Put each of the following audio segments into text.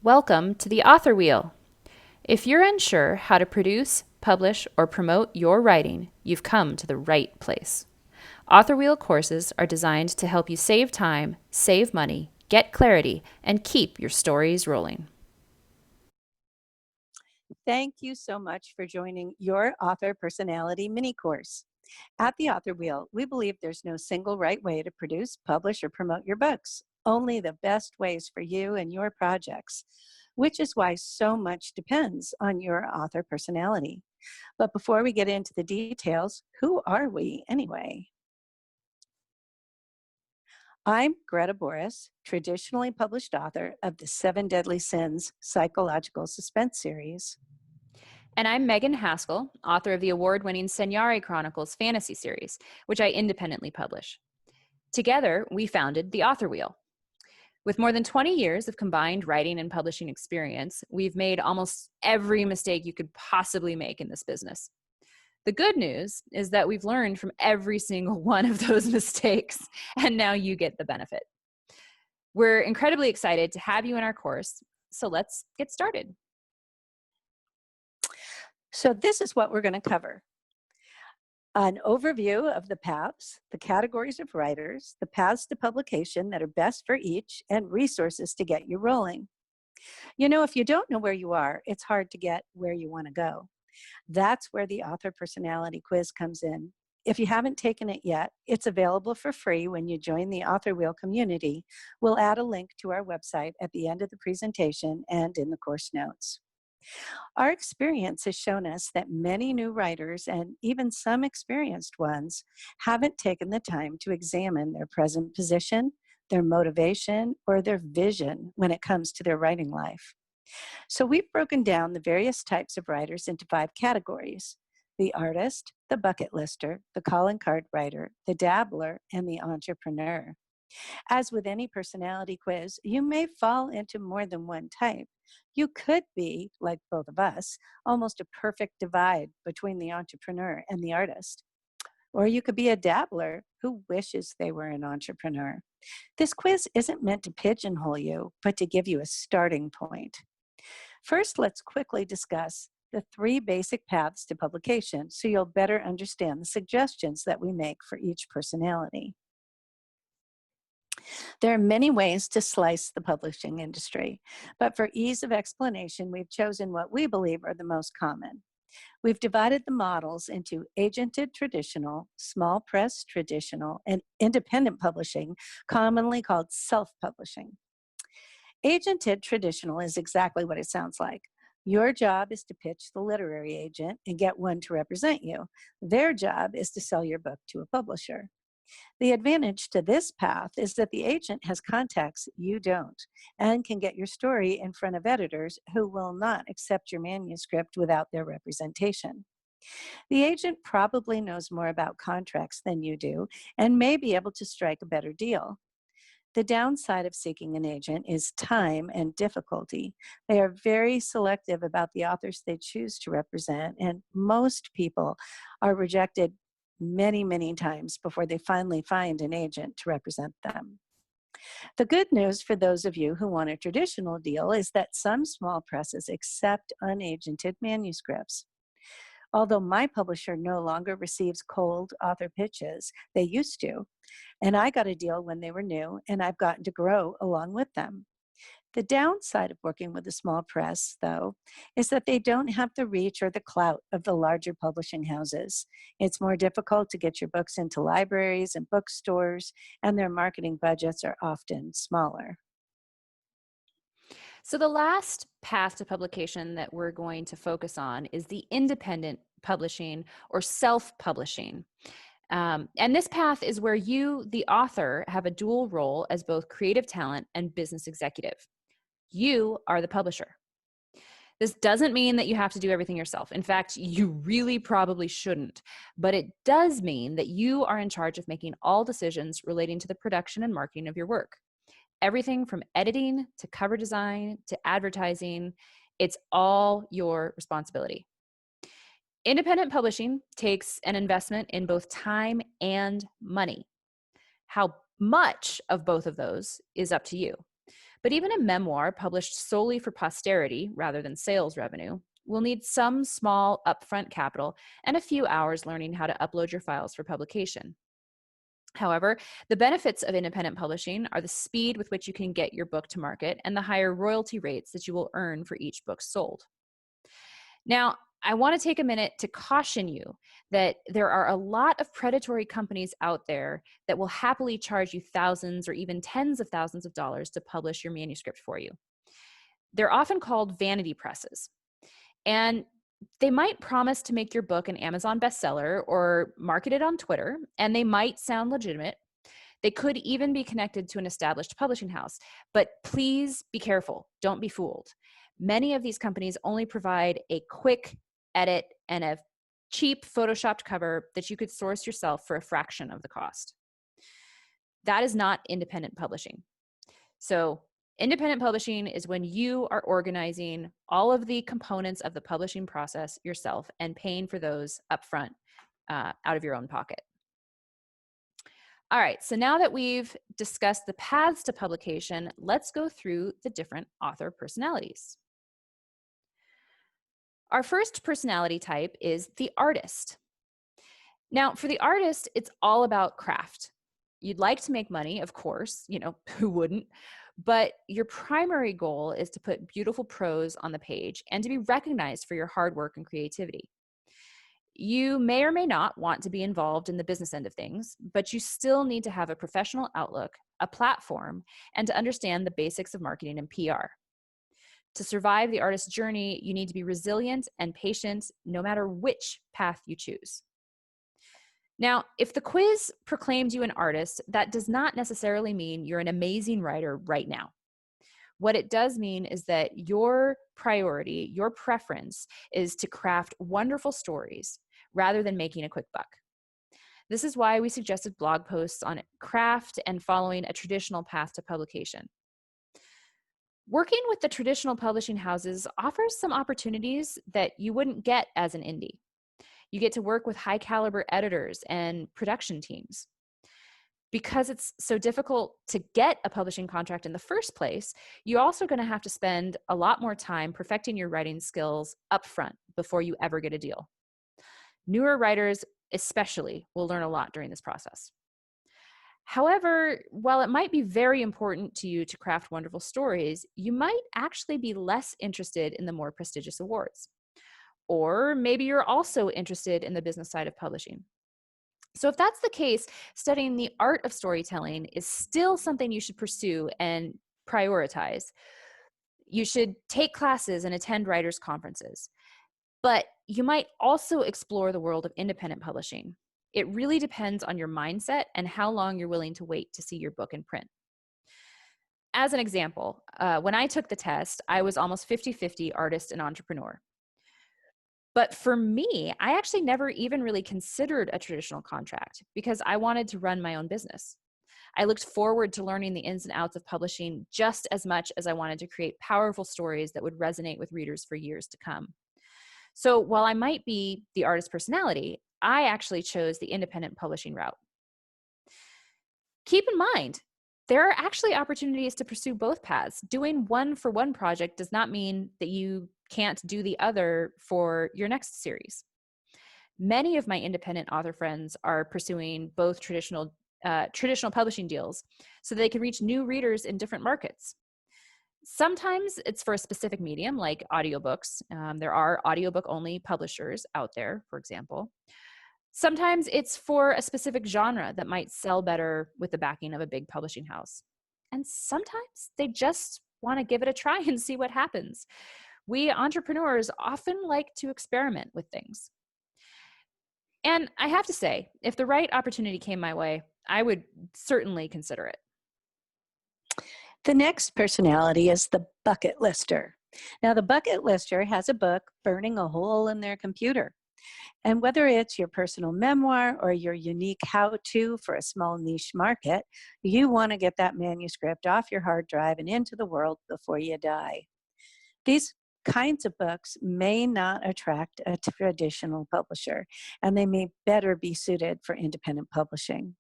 Welcome to the Author Wheel. If you're unsure how to produce, publish, or promote your writing, you've come to the right place. Author Wheel courses are designed to help you save time, save money, get clarity, and keep your stories rolling. Thank you so much for joining your Author Personality mini course. At the Author Wheel, we believe there's no single right way to produce, publish, or promote your books, only the best ways for you and your projects, which is why so much depends on your author personality. But before we get into the details, who are we anyway? I'm Greta Boris, traditionally published author of the Seven Deadly Sins psychological suspense series. And I'm Megan Haskell, author of the award-winning Senyari Chronicles fantasy series, which I independently publish. Together, we founded the Author Wheel. With more than 20 years of combined writing and publishing experience, we've made almost every mistake you could possibly make in this business. The good news is that we've learned from every single one of those mistakes, and now you get the benefit. We're incredibly excited to have you in our course, so let's get started. So this is what we're going to cover. An overview of the paths, the categories of writers, the paths to publication that are best for each, and resources to get you rolling. You know, if you don't know where you are, it's hard to get where you want to go. That's where the author personality quiz comes in. If you haven't taken it yet, it's available for free when you join the Author Wheel community. We'll add a link to our website at the end of the presentation and in the course notes. Our experience has shown us that many new writers, and even some experienced ones, haven't taken the time to examine their present position, their motivation, or their vision when it comes to their writing life. So we've broken down the various types of writers into 5 categories: the artist, the bucket lister, the calling card writer, the dabbler, and the entrepreneur. As with any personality quiz, you may fall into more than one type. You could be, like both of us, almost a perfect divide between the entrepreneur and the artist. Or you could be a dabbler who wishes they were an entrepreneur. This quiz isn't meant to pigeonhole you, but to give you a starting point. First, let's quickly discuss the 3 basic paths to publication so you'll better understand the suggestions that we make for each personality. There are many ways to slice the publishing industry, but for ease of explanation, we've chosen what we believe are the most common. We've divided the models into agented traditional, small press traditional, and independent publishing, commonly called self-publishing. Agented traditional is exactly what it sounds like. Your job is to pitch the literary agent and get one to represent you. Their job is to sell your book to a publisher. The advantage to this path is that the agent has contacts you don't and can get your story in front of editors who will not accept your manuscript without their representation. The agent probably knows more about contracts than you do and may be able to strike a better deal. The downside of seeking an agent is time and difficulty. They are very selective about the authors they choose to represent, and most people are rejected many, many times before they finally find an agent to represent them. The good news for those of you who want a traditional deal is that some small presses accept unagented manuscripts. Although my publisher no longer receives cold author pitches, they used to, and I got a deal when they were new, and I've gotten to grow along with them. The downside of working with a small press, though, is that they don't have the reach or the clout of the larger publishing houses. It's more difficult to get your books into libraries and bookstores, and their marketing budgets are often smaller. So, the last path to publication that we're going to focus on is the independent publishing or self publishing. And this path is where you, the author, have a dual role as both creative talent and business executive. You are the publisher. This doesn't mean that you have to do everything yourself. In fact, you really probably shouldn't. But it does mean that you are in charge of making all decisions relating to the production and marketing of your work. Everything from editing to cover design to advertising, it's all your responsibility. Independent publishing takes an investment in both time and money. How much of both of those is up to you. But even a memoir published solely for posterity rather than sales revenue will need some small upfront capital and a few hours learning how to upload your files for publication. However, the benefits of independent publishing are the speed with which you can get your book to market and the higher royalty rates that you will earn for each book sold. Now, I want to take a minute to caution you that there are a lot of predatory companies out there that will happily charge you thousands or even tens of thousands of dollars to publish your manuscript for you. They're often called vanity presses, and they might promise to make your book an Amazon bestseller or market it on Twitter, and they might sound legitimate. They could even be connected to an established publishing house, but please be careful. Don't be fooled. Many of these companies only provide a quick edit and a cheap photoshopped cover that you could source yourself for a fraction of the cost. That is not independent publishing. So independent publishing is when you are organizing all of the components of the publishing process yourself and paying for those upfront out of your own pocket. All right, so now that we've discussed the paths to publication, let's go through the different author personalities. Our first personality type is the artist. Now, for the artist, it's all about craft. You'd like to make money, of course, who wouldn't? But your primary goal is to put beautiful prose on the page and to be recognized for your hard work and creativity. You may or may not want to be involved in the business end of things, but you still need to have a professional outlook, a platform, and to understand the basics of marketing and PR. To survive the artist's journey, you need to be resilient and patient no matter which path you choose. Now, if the quiz proclaimed you an artist, that does not necessarily mean you're an amazing writer right now. What it does mean is that your priority, your preference, is to craft wonderful stories rather than making a quick buck. This is why we suggested blog posts on craft and following a traditional path to publication. Working with the traditional publishing houses offers some opportunities that you wouldn't get as an indie. You get to work with high caliber editors and production teams. Because it's so difficult to get a publishing contract in the first place, you're also going to have to spend a lot more time perfecting your writing skills upfront before you ever get a deal. Newer writers especially will learn a lot during this process. However, while it might be very important to you to craft wonderful stories, you might actually be less interested in the more prestigious awards. Or maybe you're also interested in the business side of publishing. So if that's the case, studying the art of storytelling is still something you should pursue and prioritize. You should take classes and attend writers' conferences. But you might also explore the world of independent publishing. It really depends on your mindset and how long you're willing to wait to see your book in print. As an example, when I took the test, I was almost 50-50 artist and entrepreneur. But for me, I actually never even really considered a traditional contract because I wanted to run my own business. I looked forward to learning the ins and outs of publishing just as much as I wanted to create powerful stories that would resonate with readers for years to come. So while I might be the artist personality, I actually chose the independent publishing route. Keep in mind, there are actually opportunities to pursue both paths. Doing one for one project does not mean that you can't do the other for your next series. Many of my independent author friends are pursuing both traditional publishing deals so they can reach new readers in different markets. Sometimes it's for a specific medium like audiobooks. There are audiobook-only publishers out there, for example. Sometimes it's for a specific genre that might sell better with the backing of a big publishing house. And sometimes they just want to give it a try and see what happens. We entrepreneurs often like to experiment with things. And I have to say, if the right opportunity came my way, I would certainly consider it. The next personality is the bucket lister. Now, the bucket lister has a book burning a hole in their computer. And whether it's your personal memoir or your unique how-to for a small niche market, you want to get that manuscript off your hard drive and into the world before you die. These kinds of books may not attract a traditional publisher, and they may better be suited for independent publishing.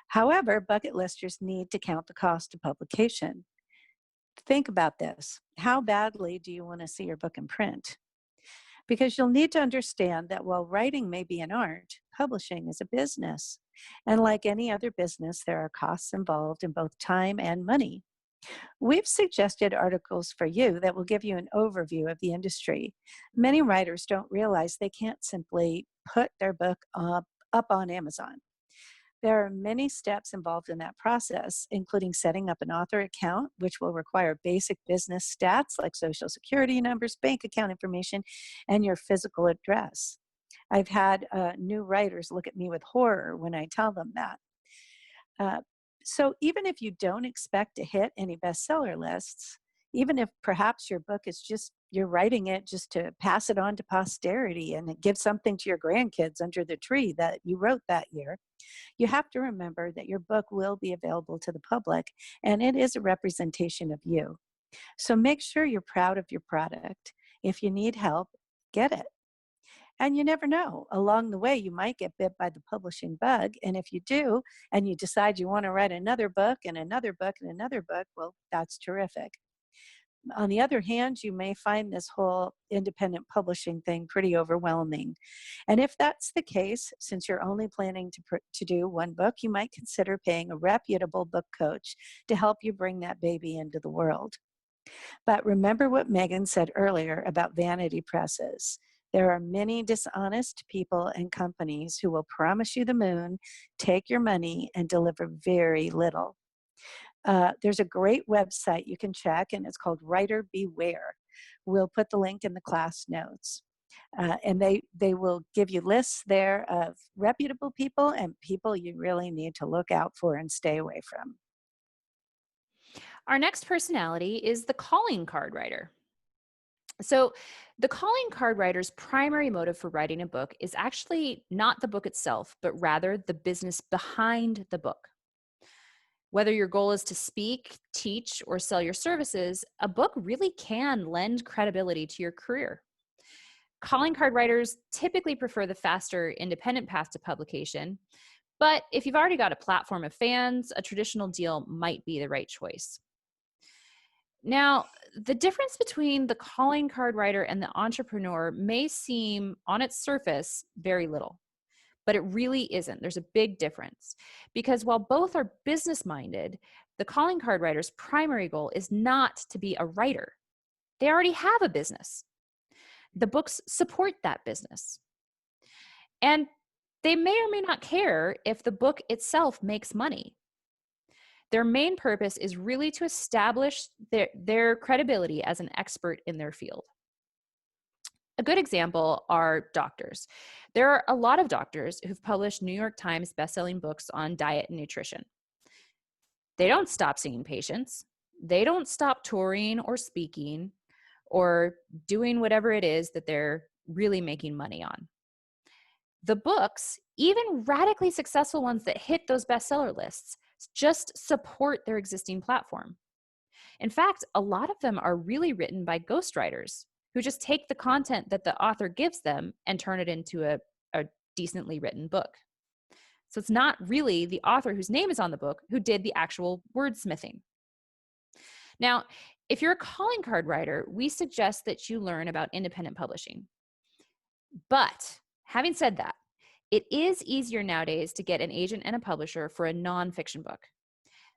However, bucket listers need to count the cost of publication. Think about this. How badly do you want to see your book in print? Because you'll need to understand that while writing may be an art, publishing is a business. And like any other business, there are costs involved in both time and money. We've suggested articles for you that will give you an overview of the industry. Many writers don't realize they can't simply put their book up on Amazon. There are many steps involved in that process, including setting up an author account, which will require basic business stats like social security numbers, bank account information, and your physical address. I've had new writers look at me with horror when I tell them that. Uh, so even if you don't expect to hit any bestseller lists, even if perhaps your book is just you're writing it just to pass it on to posterity and give something to your grandkids under the tree that you wrote that year, you have to remember that your book will be available to the public and it is a representation of you. So make sure you're proud of your product. If you need help, get it. And you never know. Along the way, you might get bit by the publishing bug. And if you do, and you decide you want to write another book and another book and another book, well, that's terrific. On the other hand, you may find this whole independent publishing thing pretty overwhelming. And if that's the case, since you're only planning to do one book, you might consider paying a reputable book coach to help you bring that baby into the world. But remember what Megan said earlier about vanity presses. There are many dishonest people and companies who will promise you the moon, take your money, and deliver very little. There's a great website you can check, and it's called Writer Beware. We'll put the link in the class notes. And they will give you lists there of reputable people and people you really need to look out for and stay away from. Our next personality is the calling card writer. So, the calling card writer's primary motive for writing a book is actually not the book itself, but rather the business behind the book. Whether your goal is to speak, teach, or sell your services, a book really can lend credibility to your career. Calling card writers typically prefer the faster, independent path to publication, but if you've already got a platform of fans, a traditional deal might be the right choice. Now, the difference between the calling card writer and the entrepreneur may seem on its surface very little, but it really isn't. There's a big difference because while both are business minded, the calling card writer's primary goal is not to be a writer. They already have a business. The books support that business. And they may or may not care if the book itself makes money. Their main purpose is really to establish their credibility as an expert in their field. A good example are doctors. There are a lot of doctors who've published New York Times bestselling books on diet and nutrition. They don't stop seeing patients. They don't stop touring or speaking or doing whatever it is that they're really making money on. The books, even radically successful ones that hit those bestseller lists, just support their existing platform. In fact, a lot of them are really written by ghostwriters who just take the content that the author gives them and turn it into a decently written book. So it's not really the author whose name is on the book who did the actual wordsmithing. Now, if you're a calling card writer, we suggest that you learn about independent publishing. But having said that, it is easier nowadays to get an agent and a publisher for a nonfiction book.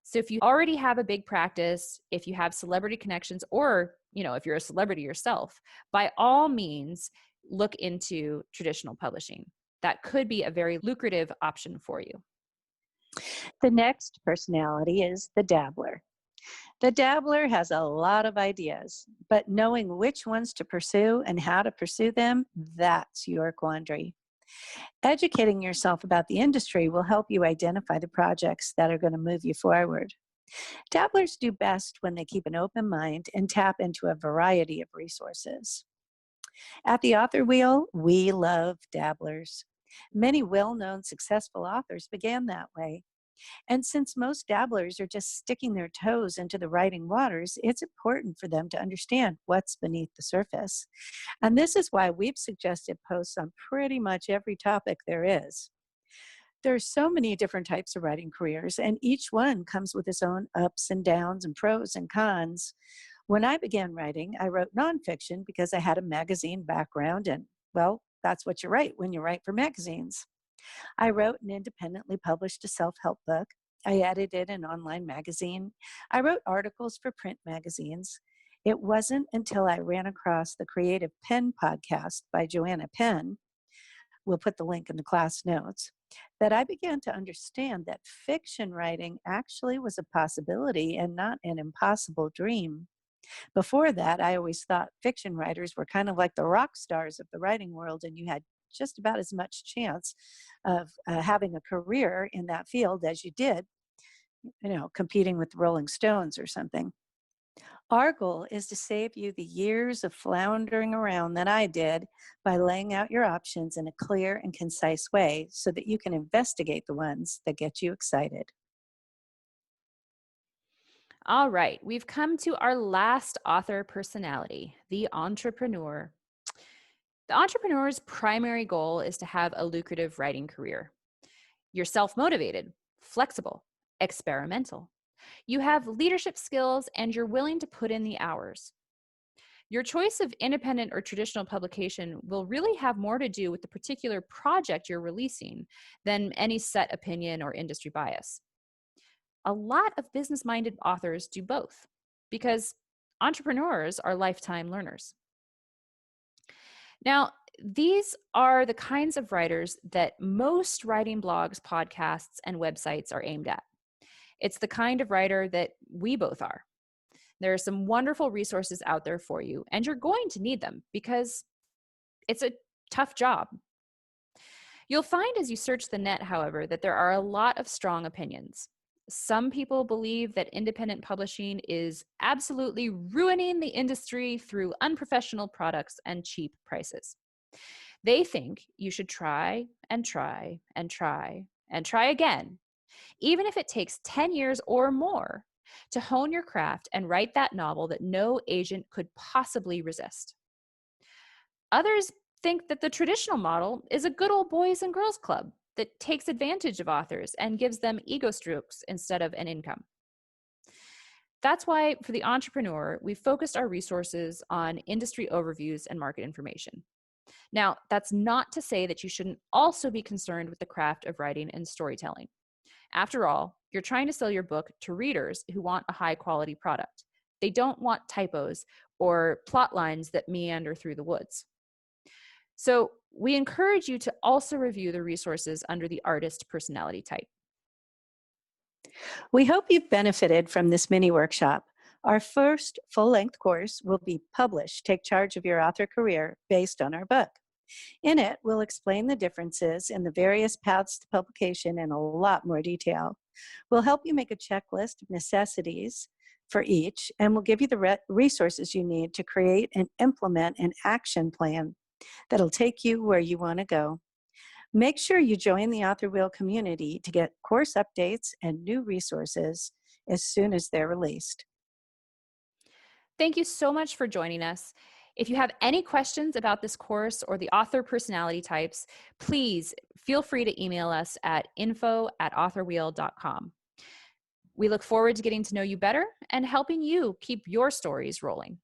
So if you already have a big practice, if you have celebrity connections, or if you're a celebrity yourself, by all means, look into traditional publishing. That could be a very lucrative option for you. The next personality is the dabbler. The dabbler has a lot of ideas, but knowing which ones to pursue and how to pursue them, that's your quandary. Educating yourself about the industry will help you identify the projects that are going to move you forward. Dabblers do best when they keep an open mind and tap into a variety of resources. At the Author Wheel, we love dabblers. Many well-known successful authors began that way. And since most dabblers are just sticking their toes into the writing waters, it's important for them to understand what's beneath the surface. And this is why we've suggested posts on pretty much every topic there is. There are so many different types of writing careers, and each one comes with its own ups and downs and pros and cons. When I began writing, I wrote nonfiction because I had a magazine background, and well, that's what you write when you write for magazines. I wrote and independently published a self help book. I edited an online magazine. I wrote articles for print magazines. It wasn't until I ran across the Creative Pen podcast by Joanna Penn, we'll put the link in the class notes, that I began to understand that fiction writing actually was a possibility and not an impossible dream. Before that, I always thought fiction writers were kind of like the rock stars of the writing world, and you had just about as much chance of having a career in that field as you did, competing with the Rolling Stones or something. Our goal is to save you the years of floundering around that I did by laying out your options in a clear and concise way so that you can investigate the ones that get you excited. All right, we've come to our last author personality, the entrepreneur. The entrepreneur's primary goal is to have a lucrative writing career. You're self-motivated, flexible, experimental. You have leadership skills and you're willing to put in the hours. Your choice of independent or traditional publication will really have more to do with the particular project you're releasing than any set opinion or industry bias. A lot of business-minded authors do both because entrepreneurs are lifetime learners. Now, these are the kinds of writers that most writing blogs, podcasts, and websites are aimed at. It's the kind of writer that we both are. There are some wonderful resources out there for you, and you're going to need them because it's a tough job. You'll find as you search the net, however, that there are a lot of strong opinions. Some people believe that independent publishing is absolutely ruining the industry through unprofessional products and cheap prices. They think you should try and try and try and try again, even if it takes 10 years or more to hone your craft and write that novel that no agent could possibly resist. Others think that the traditional model is a good old boys and girls club that takes advantage of authors and gives them ego strokes instead of an income. That's why, for the entrepreneur, we've focused our resources on industry overviews and market information. Now, that's not to say that you shouldn't also be concerned with the craft of writing and storytelling. After all, you're trying to sell your book to readers who want a high-quality product. They don't want typos or plot lines that meander through the woods. So we encourage you to also review the resources under the artist personality type. We hope you've benefited from this mini workshop. Our first full-length course will be Publish, Take Charge of Your Author Career, based on our book. In it, we'll explain the differences in the various paths to publication in a lot more detail. We'll help you make a checklist of necessities for each, and we'll give you the resources you need to create and implement an action plan that'll take you where you want to go. Make sure you join the Author Wheel community to get course updates and new resources as soon as they're released. Thank you so much for joining us. If you have any questions about this course or the author personality types, please feel free to email us at info@authorwheel.com. We look forward to getting to know you better and helping you keep your stories rolling.